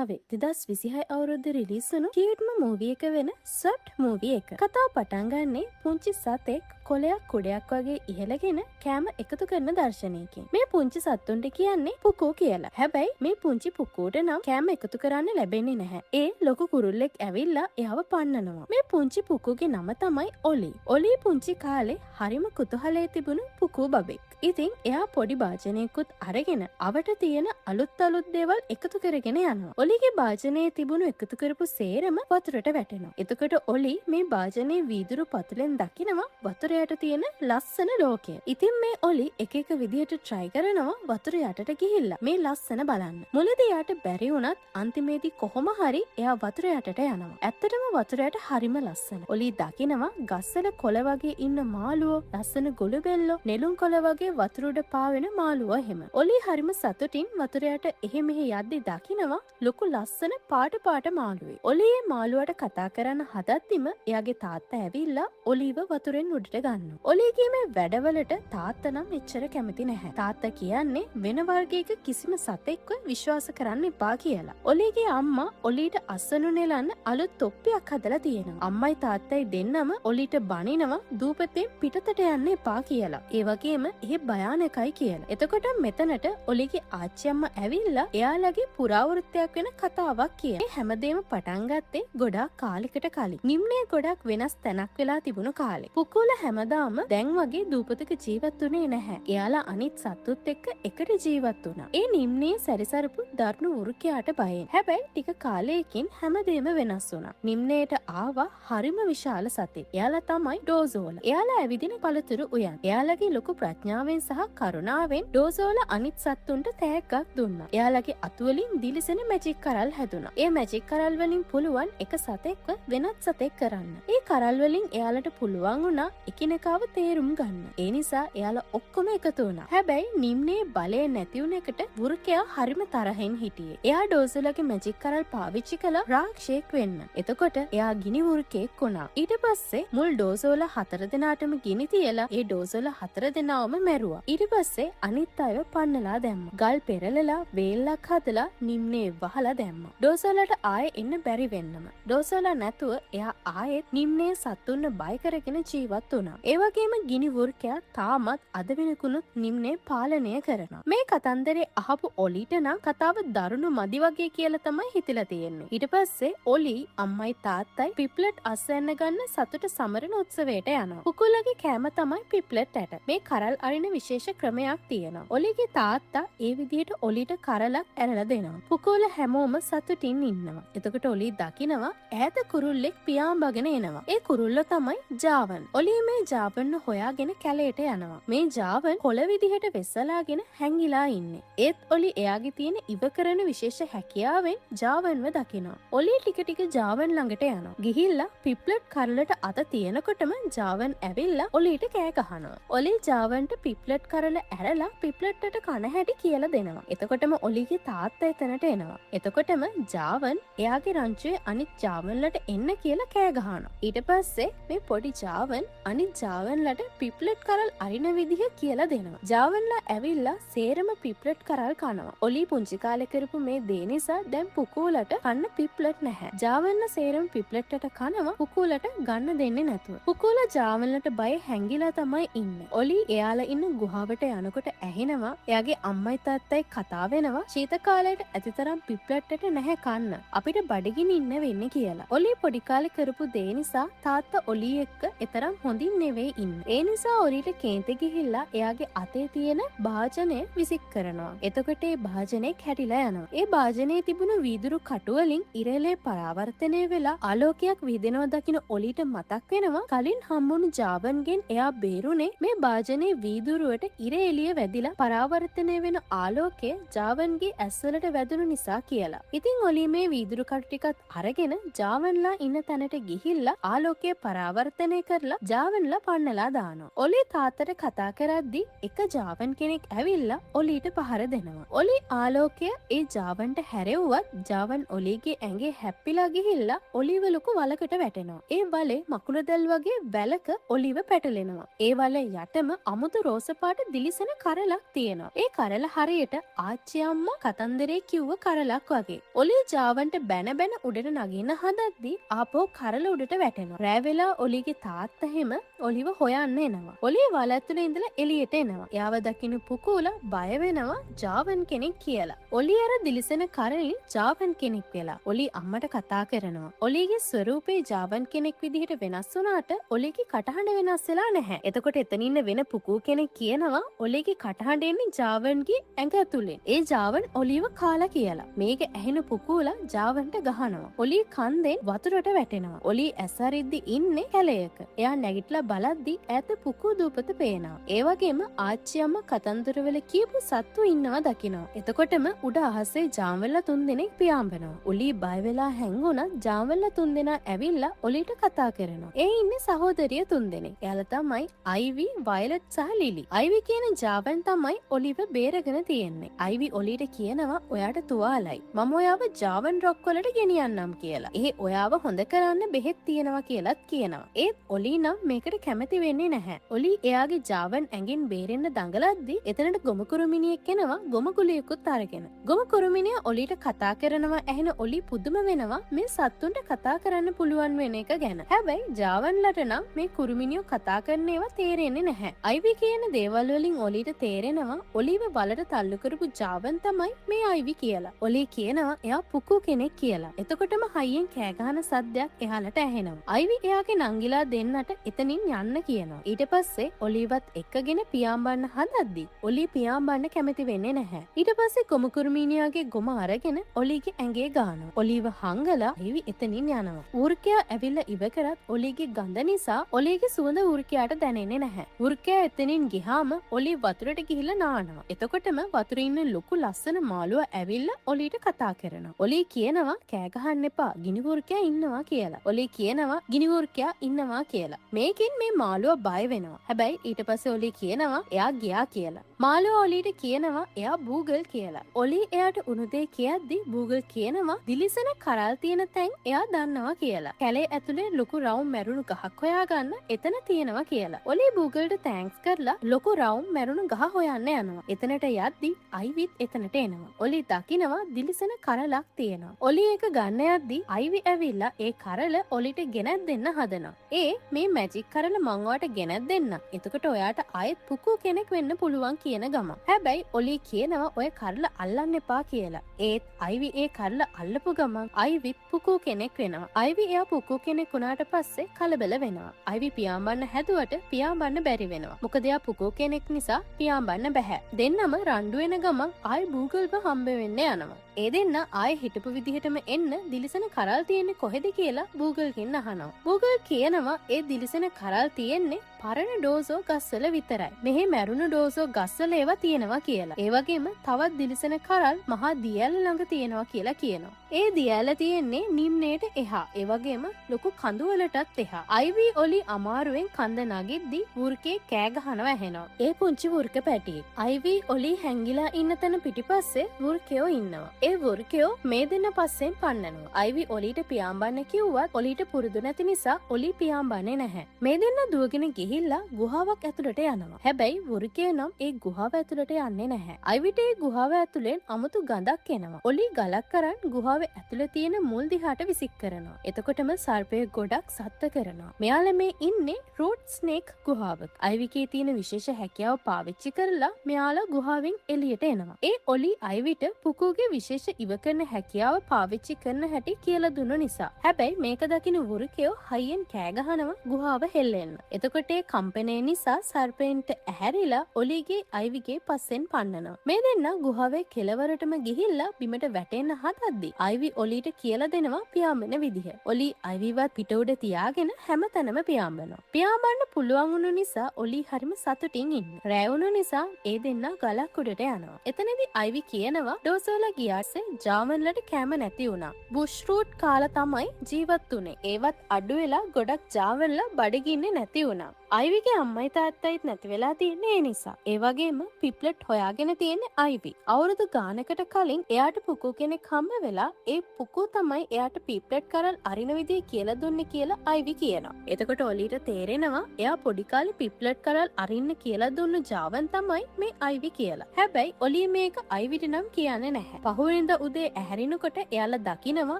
ලංකාවේ 2026 අවුරුද්දේ රිලීස් වුණු කීට්ම මූවී එක වෙන ස්වට් මූවී එක. කතාව පටන් ගන්නේ පුංචි සතෙක් කොලයක් කුඩයක් වගේ ඉහළගෙන කෑම එකතු කරන දර්ශනයකින්. මේ පුංචි සත්තුන්ට කියන්නේ පුකෝ කියලා. හැබැයි මේ පුංචි පුකෝට නම් කෑම එකතු කරන්න ලැබෙන්නේ නැහැ. ඒ ලොකු කුරුල්ලෙක් ඇවිල්ලා එයාව පන්නනවා. මේ පුංචි පුකෝගේ නම තමයි ඔලි. ඔලි පුංචි කාලේ හරිම කුතුහලයේ තිබුණු පුකෝ බබෙක්. ඉතින් එයා පොඩි භාජනයකුත් අරගෙන අවට තියෙන අලුත් දේවල් එකතු කරගෙන යනවා. ඔලිගේ භාජනයේ තිබුණු එකතු කරපු සේරම වතුරට වැටෙනවා. එතකොට ඔලි මේ භාජනයේ වීදුරු පතුලෙන් දකිනවා වතුර යට තියෙන ලස්සන ලෝකය. ඉතින් මේ ඔලි එක එක විදියට try කරනවා වතුර යටට ගිහිල්ලා මේ ලස්සන බලන්න. මුලදී යාට බැරි වුණත් අන්තිමේදී කොහොම හරි එයා වතුර යටට යනවා. ඇත්තටම වතුර යට හරිම ලස්සන. ඔලි දකිනවා ගස්වල කොළ වගේ ඉන්න මාළුවෝ, ලස්සන ගොළු බෙල්ලෝ, නෙළුම් කොළ වගේ වතුර උඩ පාවෙන මාළුවෝ එහෙම. ඔලි හරිම සතුටින් වතුර යට එහෙ මෙහෙ යද්දි දකිනවා ලොකු ලස්සන පාට මාළුවෙක්. ඔලි මේ මාළුවාට කතා කරන්න හදද්දිම එයාගේ තාත්තා ඇවිල්ලා ඔලිව වතුරෙන් උඩට ගන්නවා. ඔලිගේ මේ වැඩවලට තාත්තා නම් එච්චර කැමති නැහැ. තාත්තා කියන්නේ වෙන වර්ගයක කිසිම සතෙක්ව විශ්වාස කරන්න එපා කියලා. ඔලිගේ අම්මා ඔලිට අස්සනු නෙලන්න අලුත් තොප්පියක් හදලා තියෙනවා. අම්මයි තාත්තයි දෙන්නම ඔලිට බනිනවා දූපතෙන් පිටතට යන්න එපා කියලා. ඒ වගේම එහෙ භයානකයි කියලා. එතකොට මෙතනට ඔලිගේ ආච්චි අම්මා ඇවිල්ලා එයාලගේ පුරාවෘත්තයක් වෙන කතාවක් කියන. මේ හැමදේම පටන් ගත්තේ ගොඩාක් කාලෙකට කලින්. නිම්නේ ගොඩක් වෙනස් තැනක් වෙලා තිබුණු කාලේ. පුකුල හැමදාම දැන් වගේ දූපතක ජීවත් වුණේ නැහැ. එයාලා අනිත් සත්තුත් එක්ක එකට ජීවත් වුණා. ඒ නිම්නේ සැරිසරපු දරුණු වෘකයාට බයෙන්. හැබැයි ටික කාලයකින් හැමදේම වෙනස් වුණා. නිම්නේට ආවා හරිම විශාල සතෙක්. එයාලා තමයි ඩෝසෝලා. එයාලා ඇවිදින පළතුරු උයන්. එයාලගේ ලොකු ප්‍රඥාවෙන් සහ කරුණාවෙන් ඩෝසෝලා අනිත් සත්තුන්ට තෑග්ගක් දුන්නා. එයාලගේ අතු වලින් දිලිසෙන මැජික් කරල් හැදුනා. ඒ මැජික් කරල් වලින් පුළුවන් එක සතෙක්ව වෙනත් සතෙක් කරන්න. ඒ කරල් වලින් එයාලට පුළුවන් වුණා එකිනෙකාව තේරුම් ගන්න. ඒ නිසා එයාලා ඔක්කොම එකතු වුණා. හැබැයි නිම්නේ බලය නැති වුණ එකට වෘකයා හරිම තරහෙන් හිටියේ. එයා ඩෝසෝලාගේ මැජික් කරල් පාවිච්චි කළා රාක්ෂයෙක් වෙන්න. එතකොට එයා ගිනි වෘකයෙක් වුණා. ඊට පස්සේ මුල් ඩෝසෝලා 4 දෙනාටම ගිනි තියලා ඒ ඩෝසෝලා 4 දෙනාවම මැරුවා. ඊට පස්සේ අනිත් අයව පන්නලා දැම්මා. ගල් පෙරලලා වේල්ලක් හදලා නිම්නේ වහලා දැම්මා. ඩෝසෝලාට ආයේ එන්න බැරි වෙන්නම. ඩෝසෝලා නැතුව එයා ආයෙත් නිම්නේ සත්තුන්ව බය කරගෙන ජීවත් වුණා. ඒ වගේම ගිනි වෘකයා තාමත් අද වෙනකුණුත් නිම්නේ පාලනය කරනවා. මේ කතන්දරේ අහපු ඔලිට නම් කතාව දරුණු මදි වගේ කියලා තමයි හිතලා තියෙන්නේ. ඊට පස්සේ ඔලි අම්මයි තාත්තයි පිප්ලට් අස්වැන්න ගන්න සතුට සමරන උත්සවයට යනවා. පුකුලගේ කෑම තමයි පිප්ලට් ඇට. මේ කරල් අරින විශේෂ ක්‍රමයක් තියෙනවා. ඔලිගේ තාත්තා ඒ විදිහට ඔලිට කරලක් ඇරලා දෙනවා. පුකුල හැමෝම සතුටින් ඉන්නවා. එතකොට ඔලි දකිනවා ඈත කුරුල්ලෙක් පියාඹගෙන එනවා. ඒ කුරුල්ල තමයි ජාවන්. ඔලි මේ ජාවන්ව හොයාගෙන කැලේට යනවා. මේ ජාවන් කොළ විදිහට වෙස්සලාගෙන හැංගිලා ඉන්නේ. ඒත් ඔලි එයාගේ තියෙන ඉව කරන විශේෂ හැකියාවෙන් ජාවන්ව දකිනවා. ඔලි ටික ජාවන් ළඟට යනවා. ගිහිල්ලා පිප්ලට් කරලට අත තියෙනකොටම ජාවන් ඇවිල්ලා ඔලිට කෑ ගහනවා. ඔලි ජාවන්ට පිප්ලට් කරල ඇරලා පිප්ලට්ට කන හැටි කියලා දෙනවා. එතකොටම ඔලිගේ තාත්තා එතනට එනවා. එතකොටම ජාවන් එයාගේ රංචුවේ අනිත් ජාවන්ලට එන්න කියලා කෑ ගහනවා. ඊට පස්සේ මේ පොඩි ජාවන් අනිත් ජාවන්ලට පිප්ලට් කරල් අරින විදිහ කියලා දෙනවා. ජාවන්ලා ඇවිල්ලා සේරම පිප්ලට් කරල් කනවා. ඔලි පුංචි කාලේ කරපු මේ දේ නිසා දැන් පුකුලට කන්න පිප්ලට් නැහැ. ජාවන්ලා සේරම පිප්ලට්ට කනවා පුකුලට ගන්න දෙන්නේ නැතුව. පුකුල ජාවන්ලට බය හැංගිලා තමයි ඉන්නේ. ඔලි එයාලා ඉන්න ගුහාවට යනකොට ඇහෙනවා එයාගේ අම්මයි තාත්තයි කතා වෙනවා ශීත කාලයට ඇතිතරම් පිප්ලට්ට නැහැ කන්න. අපිට බඩගිනි ඉන්න වෙන්නේ කියලා. ඔලි පොඩි කාලේ කරපු දේ නිසා තාත්තා ඔලි එක්ක එතරම් හොඳින් නෙවෙයි ඉන්නේ. ඒ නිසා ඔලිට කේන්ති ගිහිල්ලා එයාගේ අතේ තියෙන භාජනය විසික් කරනවා. එතකොට ඒ භාජනේ කැටිලා යනවා. ඒ භාජනයේ තිබුණු වීදුරු කටු වලින් ඉරෙලේ පරාවර්තනය වෙලා ආලෝකයක් විහිදෙනවා දකින ඔලිට මතක් වෙනවා කලින් හම්බුණු ජාවන්ගෙන් එයා බේරුනේ මේ භාජනයේ වීදුරුවට ඉර එළිය වැදිලා පරාවර්තනය වෙන ආලෝකය ජාවන්ගේ ඇස්වලට වැදුණු නිසා කියලා. ඉතින් ඔලි මේ වීදුරු කටු ටිකත් අරගෙන ජාවන්ලා ඉන්න තැනට ගිහිල්ලා ආලෝකය පරාවර්තනය කරලා ජාවන්ලා ඇවිල්ලා පන්නලා දානවා. ඔලි තාත්තට කතා කරද්දි එක ජාවන් කෙනෙක් ඇවිල්ලා ඔලිට පහර දෙනවා. ඔලි ආලෝකය ඒ ජාවන්ට හැරෙව්වත් ජාවන් ඔලිගේ ඇඟේ හැප්පිලා ගිහිල්ලා ඔලිව ලොකු වලකට වැටෙනවා. ඒ වලේ මකුළු දැල් වගේ වැලක ඔලිව පැටලෙනවා. ඒ වලේ යටම අමුතු රෝස පාට දිලිසෙන කරලක් තියෙනවා. ඒ කරල හරියට ආච්චි අම්මා කතන්දරේ කිව්ව කරලක් වගේ. ඔලි ජාවන්ට බැන බැන උඩට නගින්න හදද්දී ආපහු කරල උඩට වැටෙනවා. රෑ වෙලා ඔලිගේ තාත්තා හැම ඔලිව හොයන්න එනවා. ඔලිය වල ඇතුලේ ඉඳලා එළියට එනවා. එයාව දකින්න පුකුලා බය වෙනවා ජාවන් කෙනෙක් කියලා. ඔලි අර දිලිසෙන කරලින් ජාවන් කෙනෙක් වෙලා ඔලි අම්මට කතා කරනවා. ඔලිගේ ස්වරූපේ ජාවන් කෙනෙක් විදිහට වෙනස් වුණාට ඔලිගේ කටහඬ වෙනස් වෙලා නැහැ. එතකොට එතන ඉන්න වෙන පුකු කෙනෙක් කියනවා ඔලිගේ කටහඬ එන්නේ ජාවන්ගේ ඇඟ ඇතුලෙන්. ඒ ජාවන් ඔලිව කාලා කියලා. මේක ඇහෙන පුකුලා ජාවන්ට ගහනවා. ඔලි කන්දෙන් වතුරට වැටෙනවා. ඔලි ඇසරිද්දි ඉන්නේ කැලයක. එයා නැගිටලා බලද්දි ඈත පුකු දූපත පේනවා. ඒ වගේම ආච්චි අම්මා කතන්දරවල කියපු සත්තු ඉන්නවා දකිනවා. එතකොටම උඩ අහසේ ජාම්වැල්ලා තුන්දෙනෙක් පියාඹනවා. ඔලි බය වෙලා හැංගුණා ජාම්වැල්ලා තුන්දෙනා ඇවිල්ලා ඔලිට කතා කරනවා. ඒ ඉන්නේ සහෝදරිය තුන්දෙනෙක්. එයාලා තමයි අයිවි, වයලට් සහ ලිලි. අයිවි කියන ජාවන් තමයි ඔලිව බේරගෙන තියෙන්නේ. අයිවි ඔලිට කියනවා ඔයාට තුවාලයි. මම ඔයාව ජාවන් රොක් වලට ගෙනියන්නම් කියලා. ඒ ඔයාව හොඳ කරන්න බෙහෙත් තියෙනවා කියලාත් කියනවා. ඒත් ඔලි නම් මේකට කැමති වෙන්නේ නැහැ. ඔලි එයාගේ ජාවන් ඇඟෙන් බේරෙන්න දඟලද්දි එතනට ගොම කුරුමිනියෙක් එනවා ගොම ගුලියකුත් අරගෙන. ගොම කුරුමිනිය ඔලිට කතා කරනවා ඇහෙන ඔලි පුදුම වෙනවා මේ සත්තුන්ට කතා කරන්න පුළුවන් වෙන එක ගැන. හැබැයි ජාවන්ලට නම් මේ කුරුමිනියෝ කතා කරන ඒවා තේරෙන්නේ නැහැ. අයිවි කියන දේවල් වලින් ඔලිට තේරෙනවා ඔලිව වලට තල්ලු කරපු ජාවන් තමයි මේ අයිවි කියලා. ඔලි කියනවා එයා පුකු කෙනෙක් කියලා. එතකොටම හයියෙන් කෑ ගහන සද්දයක් එහාලට ඇහෙනවා. අයිවි එයාගේ නංගිලා දෙන්නට එතනින් යන්න කියනවා. ඊට පස්සේ ඔලිවත් එක්කගෙන පියාඹන්න හදද්දි ඔලි පියාඹන්න කැමති වෙන්නේ නැහැ. ඊට පස්සේ ගොම කුරුමිනියාගේ ගොම අරගෙන ඔලිගේ ඇඟේ ගානවා. ඔලිව හංගලා අයිවි එතනින් යනවා. ඌර්කයා ඇවිල්ලා ඉව කරත් ඔලිගේ ගඳ නිසා ඔලිගේ සුවඳ ඌර්කයාට දැනෙන්නේ නැහැ. ඌර්කයා එතනින් ගියාම ඔලි වතුරට ගිහිල්ලා නානවා. එතකොටම වතුරේ ඉන්න ලොකු ලස්සන මාළුවා ඇවිල්ලා ඔලිට කතා කරනවා. ඔලි කියනවා කෑ ගහන්න එපා ගිනි ඌර්කයා ඉන්නවා කියලා. ඔලි කියනවා ගිනි ඌර්කයා ඉන්නවා කියලා. මේකෙන් මේ මාළුවා බය වෙනවා. හැබැයි ඊට පස්සේ ඔලි කියනවා එයා ගියා කියලා. මාළුවා ඔලිට කියනවා එයා බූගල් කියලා. ඔලි එයාට උණුදේ කියද්දි බූගල් කියනවා දිලිසෙන කරල් තියෙන තැන් එයා දන්නවා කියලා. කැලේ ඇතුලේ ලොකු රවුම් මැරුණු ගහක් හොයාගන්න එතන තියෙනවා කියලා. ඔලි බූගල්ට තෑන්ක්ස් කරලා ලොකු රවුම් මැරුණු ගහ හොයන්න යනවා. එතනට යද්දි අයිවිත් එතනට එනවා. ඔලි දකිනවා දිලිසෙන කරලක් තියෙනවා. ඔලි ඒක ගන්න යද්දි අයිවි ඇවිල්ලා ඒ කරල ඔලිට ගෙනත් දෙන්න හදනවා. ඒ මේ මැජික් කරල මං ඔයාට ගෙනත් දෙන්න. එතකොට ඔයාට ආයෙත් පුකු කෙනෙක් වෙන්න පුළුවන් කියන ගම. හැබැයි ඔලි කියනවා ඔය කරල අල්ලන්න එපා කියලා. ඒත් අයිවි ඒ කරල අල්ලපු ගමන් අයිවි පුකු කෙනෙක් වෙනවා. අයිවි එයා පුකු කෙනෙක් වුණාට පස්සේ කලබල වෙනවා. අයිවි පියාඹන්න හැදුවට පියාඹන්න බැරි වෙනවා. මොකද එයා පුකු කෙනෙක් නිසා පියාඹන්න බෑ. දෙන්නම රණ්ඩු වෙන ගමන් ආයි බූගල්ව හම්බ වෙන්න යනවා. ඒ දෙන්න ආයෙ හිටපු විදිහටම එන්න දිලිසෙන කරල් තියෙන්නේ කොහෙද කියලා බූගල්ගෙන් අහනවා. බූගල් කියනවා ඒ දිලිසෙන කරල් තියෙන්නේ පරණ ඩෝසෝ ගස්වල විතරයි. මෙහි මැරුණු ඩෝසෝ ගස්වල ඒවා තියෙනවා කියලා. ඒ වගේම තවත් දිලිසෙන කරල් මහා දියැල ළඟ තියෙනවා කියලා කියනවා. ඒ දියැල තියෙන්නේ නිම්නේට එහා. ඒ වගේම ලොකු කඳු වලටත් එහා. අයිවි ඔලි අමාරුවෙන් කන්ද නගිද්දි වෘකේ කෑ ගහනවා ඇහෙනවා. ඒ පුංචි වෘක පැටියෙක්. අයිවි ඔලි හැංගිලා ඉන්න තැන පිටිපස්සේ වෘකයෝ ඉන්නවා. ඒ වෘකයෝ මේ දෙන්න පස්සෙන් පන්නනවා. අයිවි ඔලිට පියාඹන්න කිව්වත් ඔලිට පුරුදු නැති නිසා ඔලි පියාඹන්නේ නැහැ. මේ දෙන්න දුවගෙන ගිහිල්ලා ගුහාවක් ඇතුළට යනවා. හැබැයි වෘකේ නම් ඒ ගුහාව ඇතුළට යන්නේ නැහැ. අයිවිට ඒ ගුහාව ඇතුලෙන් අමුතු ගඳක් එනවා. ඔලි ගලක් කරන් ගුහාවේ ඇතුළේ තියෙන මුල් දිහාට විසික් කරනවා. එතකොටම සර්පය ගොඩක් සත්ත්ව කරනවා. මෙයාලා මේ ඉන්නේ රූට් ස්නේක් ගුහාවක. අයිවිගේ තියෙන විශේෂ හැකියාව පාවිච්චි කරලා මෙයාලා ගුහාවෙන් එළියට එනවා. ඒ ඔලි අයිවිට පුකුගේ විශේෂ ඉව කරන හැකියාව පාවිච්චි කරන හැටි කියලා දුන්නු නිසා. හැබැයි මේක දකින වෘකයෝ හයියෙන් කෑ ගහනවා ගුහාව හෙල්ලෙන්න. එතකොට ඒ කම්පනය නිසා සර්පෙන්ට ඇහැරිලා ඔලිගේ අයිවිගේ පස්සෙන් පන්නනවා. මේ දෙන්න ගුහාවේ කෙළවරටම ගිහිල්ලා බිමට වැටෙන්න හදද්දි අයිවි ඔලිට කියලා දෙනවා පියාඹන විදිහ. ඔලි අයිවිවත් පිට උඩ තියාගෙන හැමතැනම පියාඹනවා. පියාඹන්න පුළුවන් වුණු නිසා ඔලි හරිම සතුටින් ඉන්නවා. රෑ වුණු නිසා ඒ දෙන්න ගලක් උඩට යනවා. එතනදී අයිවි කියනවා ඩෝසෝලා ගියා වාසේ ජාවන්ලට කෑම නැති වුණා. බුෂ් රූට් කාලා තමයි ජීවත් වුනේ. ඒවත් අඩු වෙලා ගොඩක් ජාවන්ලා බඩගින්නේ නැති වුණා. අයිවිගේ අම්මයි තාත්තයිත් නැති වෙලා තියෙන්නේ ඒ නිසා. ඒ වගේම පිප්ලට් හොයාගෙන තියෙන්නේ අයිවි. අවුරුදු ගානකට කලින් එයාට පුකු කෙනෙක් හම්බ වෙලා ඒ පුකු තමයි එයාට පිප්ලට් කරල් අරින විදිහ කියලා දුන්නේ කියලා අයිවි කියනවා. එතකොට ඔලිට තේරෙනවා එයා පොඩි කාලේ පිප්ලට් කරල් අරින්න කියලා දුන්නු ජාවන් තමයි මේ අයිවි කියලා. හැබැයි ඔලි මේක අයිවිට නම් කියන්නේ නැහැ. පහුවෙනිදා උදේ ඇහැරිනකොට එයාලා දකිනවා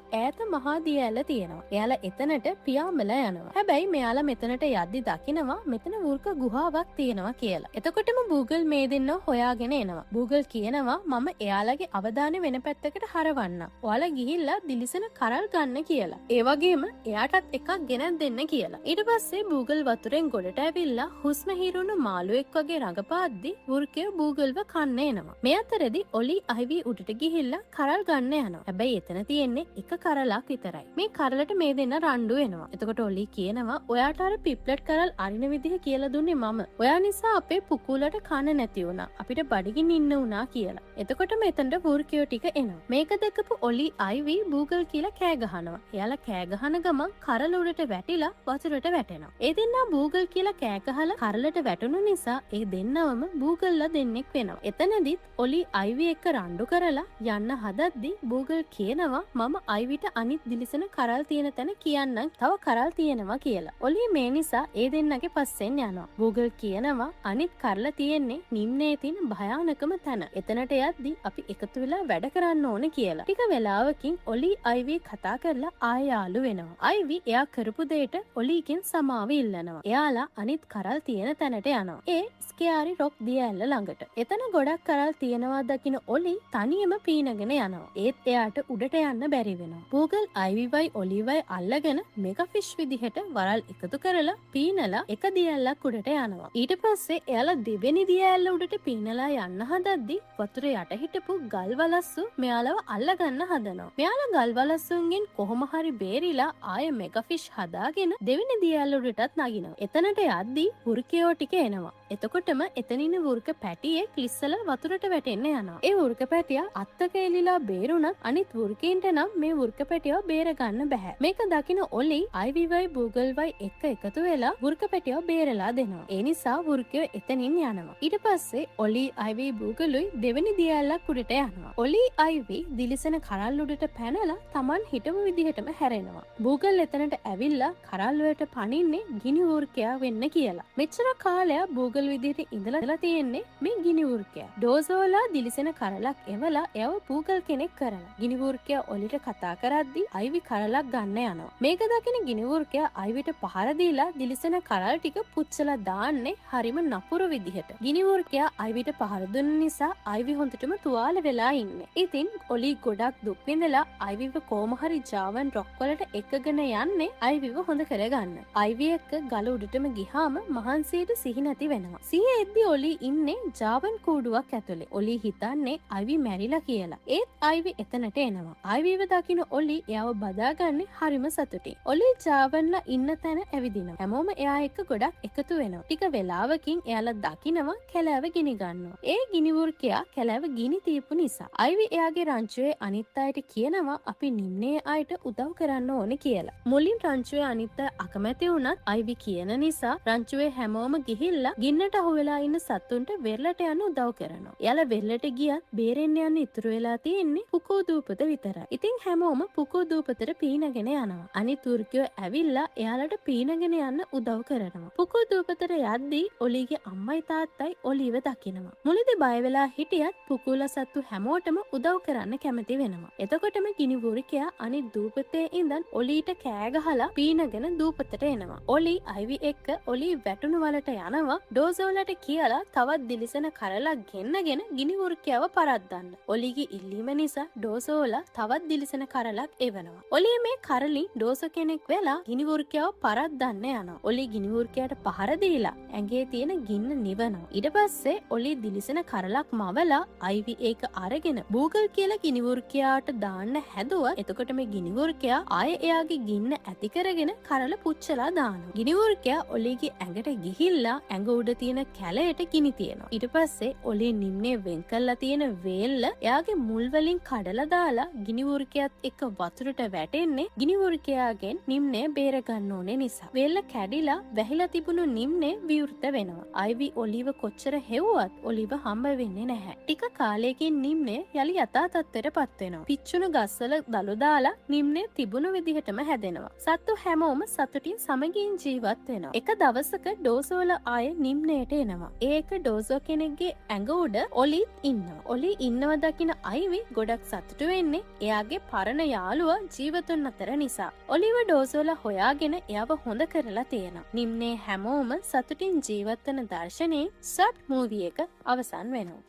ඈත මහා දිය ඇල තියෙනවා. එයාලා එතනට පියාඹලා යනවා. හැබැයි මෙයාලා මෙතනට යද්දි දකිනවා මෙතන වෘක ගුහාවක් තියෙනවා කියලා. එතකොටම Google මේ දෙන්නව හොයාගෙන එනවා. Google කියනවා මම එයාලගේ අවධානය වෙන පැත්තකට හරවන්න. ඔයාලා ගිහිල්ලා දිලිසෙන කරල් ගන්න කියලා. ඒ වගේම එයාටත් එකක් ගෙනත් දෙන්න කියලා. ඊට පස්සේ Google වතුරෙන් ගොඩට ඇවිල්ලා හුස්ම හිරුණු මාළුවෙක් වගේ රඟපාද්දි වෘකය Googleව කන්න එනවා. මේ අතරෙදි ඔලි අයිවි උඩට ගිහිල්ලා කරල් ගන්න යනවා. හැබැයි එතන තියෙන්නේ එක කරලක් විතරයි. මේ කරලට මේ දෙන්න රණ්ඩු වෙනවා. එතකොට ඔලි කියනවා ඔයාට අර පිප්ලට් කරල් අරින විදිහ කියලා දුන්නේ මම. ඔයා නිසා අපේ පුකුලට කන නැති වුණා. අපිට බඩගින්න ඉන්න වුණා කියලා. එතකොට මෙතනට වෘකයෝ ටික එනවා. මේක දැකපු ඔලි අයිවි Google කියලා කෑ ගහනවා. එයාලා කෑ ගහන ගමන් කරල උඩට වැටිලා වතුරට වැටෙනවා. ඒ දෙන්නා Google කියලා කෑ ගහලා කරලට වැටුණු නිසා ඒ දෙන්නවම Googleලා දෙන්නෙක් වෙනවා. එතනදිත් ඔලි අයිවි එක්ක රණ්ඩු කරලා යන්න හදද්දි Google කියනවා මම අයිවිට අනිත් දිලිසෙන කරල් තියෙන තැන කියන්නම් තව කරල් තියෙනවා කියලා. ඔලි මේ නිසා ඒ දෙන්නගේ පස්සෙන් යනවා. Google කියනවා අනිත් කරලා තියෙන්නේ නිම්නේ තියෙන භයානකම තැන. එතනට යද්දි අපි එකතු වෙලා වැඩ කරන්න ඕනේ කියලා. ටික වෙලාවකින් ඔලි අයිවි කතා කරලා ආය යාළු වෙනවා. අයිවි එයා කරපු දෙයට ඔලිගෙන් සමාව ඉල්ලනවා. එයාලා අනිත් කරල් තියෙන තැනට යනවා. ඒ ස්කෑරි රොක් දිය ඇල්ල ළඟට. එතන ගොඩක් කරල් තියෙනවා දකින ඔලි තනියම පීනගෙන යනවා. ඒත් එයාට උඩට යන්න බැරි වෙනවා. Google අයිවිවයි ඔලිවයි අල්ලගෙන මෙගා ෆිෂ් විදිහට වරල් එකතු කරලා පීනලා එක දියැල්ලක් උඩට යනවා. ඊට පස්සේ එයාලා දෙවෙනි දියැල්ල උඩට පීනලා යන්න හදද්දි වතුර යට හිටපු ගල් වලස්සු මෙයාලව අල්ලගන්න හදනවා. මෙයාලා ගල් වලස්සුන්ගෙන් කොහොම හරි බේරිලා ආය මෙගා ෆිෂ් හදාගෙන දෙවෙනි දියැල්ල උඩටත් නගිනවා. එතනට යද්දි වෘකයෝ ටික එනවා. එතකොටම එතනින් වෘක පැටියෙක් ලිස්සලා වතුරට වැටෙන්න යනවා. ඒ වෘක පැටියා අත්තක එලිලා බේරුණත් අනිත් වෘකීන්ට නම් මේ වෘක පැටියව බේර ගන්න බෑ. මේක දකින ඔලි අයිවිවයි Googleවයි එක්ක එකතු වෙලා වෘක පැටියව බේරලා දෙනවා. ඒ නිසා වෘකයෝ එතනින් යනවා. ඊට පස්සේ ඔලි අයිවි Googleුයි දෙවෙනි දියැලක් උඩට යනවා. ඔලි අයිවි දිලිසෙන කරල් උඩට පැනලා Taman හිටපු විදිහටම හැරෙනවා. Google එතනට ඇවිල්ලා කරල් වලට පනින්නේ ගිනි වෘකයා වෙන්න කියලා. මෙච්චර කාලයක් Google විදිහට ඉඳලා තියෙන්නේ මේ ගිනි වෘකයා. ඩෝසෝලා දිලිසෙන කරලක් එවලා එයව Google කෙනෙක් කරලා. ගිනි වෘකයා ඔලිට කතා කරද්දි අයිවි කරලක් ගන්න යනවා. මේක දකින ගිනි වෘකයා අයිවිට පහර දීලා දිලිසෙන කරල් ටික පුච්චලා දාන්නේ හරිම නපුරු විදිහට. ගිනි වෘකයා අයිවිට පහර දුන්න නිසා අයිවි හොඳටම තුවාල වෙලා ඉන්නේ. ඉතින් ඔලි ගොඩක් දුක් විඳලා අයිවිව කොහොම හරි ජාවන් රොක් වලට එකගෙන යන්නේ අයිවිව හොඳ කරගන්න. අයිවි එක්ක ගල උඩටම ගිහාම මහන්සියට සිහි නැති වෙනවා. සිහිය එද්දි ඔලි ඉන්නේ ජාවන් කූඩුවක් ඇතුලේ. ඔලි හිතන්නේ අයිවි මැරිලා කියලා. ඒත් අයිවි එතනට එනවා. අයිවිව දකින ඔලි එයාව බදාගන්නේ හරිම සතුටින්. ඔලි ජාවන්ලා ඉන්න තැන ඇවිදිනවා. හැමෝම එයා එක්ක ගොඩක් එකතු වෙනවා. ටික වෙලාවකින් එයාලා දකිනවා කැලෑව ගිනි ගන්නවා. ඒ ගිනි වෘකයා කැලෑව ගිනි තියපු නිසා අයිවි එයාගේ රංචුවේ අනිත් අයට කියනවා අපි නිම්නේ අයට උදව් කරන්න ඕනේ කියලා. මුලින් රංචුවේ අනිත් අය අකමැති වුණත් අයිවි කියන නිසා රංචුවේ හැමෝම ගිහිල්ලා ගින්නට අහු වෙලා ඉන්න සත්තුන්ට වෙරළට යන්න උදව් කරනවා. එයාලා වෙරළට ගියත් බේරෙන්න යන්න ඉතුරු වෙලා තියෙන්නේ පුකෝ දූපත විතරයි. ඉතින් හැමෝම පුකෝ දූපතට පීනගෙන යනවා. අනිත් වෘකයෝ ඇවිල්ලා එයාලට පීනගෙන යන්න උදව් කරනවා. පුකෝ දූපතට යද්දී ඔලිගේ අම්මයි තාත්තයි ඔලිව දකිනවා. මුලදී බය වෙලා හිටියත් පුකුල සත්තු හැමෝටම උදව් කරන්න කැමති වෙනවා. එතකොටම ගිනි වෘකයා අනිත් දූපතේ ඉඳන් ඔලිට කෑ ගහලා පීනගෙන දූපතට එනවා. ඔලි අයිවි එක්ක ඔලි වැටුණු වලට යනවා. ඩෝසෝලට කියලා තවත් දිලිසෙන කරලක් ගෙන්නගෙන ගිනි වෘකයාව පරද්දන්න. ඔලිගේ ඉල්ලීම නිසා ඩෝසෝලා තවත් දිලිසෙන කරලක් එවනවා. ඔලි මේ කරලින් ඩෝසෝ කෙනෙක් වෙලා ගිනි වෘකයාව පරද්දන්න යනවා. ඔලි ගිනි වෘකයාට පහර දීලා ඇඟේ තියෙන ගින්න නිවනවා. ඊට පස්සේ ඔලි දිලිසෙන කරලක් මවලා අයිවි ඒක අරගෙන Google කියලා ගිනි වෘකයාට දාන්න හැදුවා. එතකොට මේ ගිනි වෘකයා ආයේ එයාගේ ගින්න ඇති කරගෙන කරල පුච්චලා දානවා. ගිනි වෘකයා ඔලිගේ ඇඟට ගිහිල්ලා ඇඟ උඩ තියෙන කැලයට ගිනි තියනවා. ඊට පස්සේ ඔලි නිම්නේ වෙන් කරලා තියෙන වේල්ල එයාගේ මුල් වලින් කඩලා දාලා ගිනිවුරිකයත් එක්ක වතුරට වැටෙන්නේ ගිනිවුරිකයාගෙන් නිම්නේ බේර ගන්න ඕනේ නිසා. වෙල්ල කැඩිලා වැහිලා තිබුණු නිම්නේ විවෘත වෙනවා. අයිවි ඔලිව කොච්චර හෙව්වත් ඔලිව හම්බ වෙන්නේ නැහැ. ටික කාලයකින් නිම්නේ යලි යථා තත්ත්වයටපත් වෙනවා. පිච්චුණු ගස්වල දළු දාලා නිම්නේ තිබුණු විදිහටම හැදෙනවා. සත්තු හැමෝම සතුටින් සමගින් ජීවත් වෙනවා. එක දවසක ඩෝසෝල ආයේ නිම්නේට එනවා. ඒක ඩෝසෝ කෙනෙක්ගේ ඇඟ උඩ ඔලිත් ඉන්නවා. ඔලි ඉන්නව දකින අයිවි ගොඩක් සතුටු වෙන්නේ එයාගේ පරණ යාළුවා ජීවතුන් අතර නිසා. ඔලිව ඩෝසෝලා හොයාගෙන එයාව හොඳ කරලා තියෙනවා. නිම්නේ හැමෝම සතුටින් ජීවත් වෙන දර්ශනයේ සබ් මූවි එක අවසන් වෙනවා.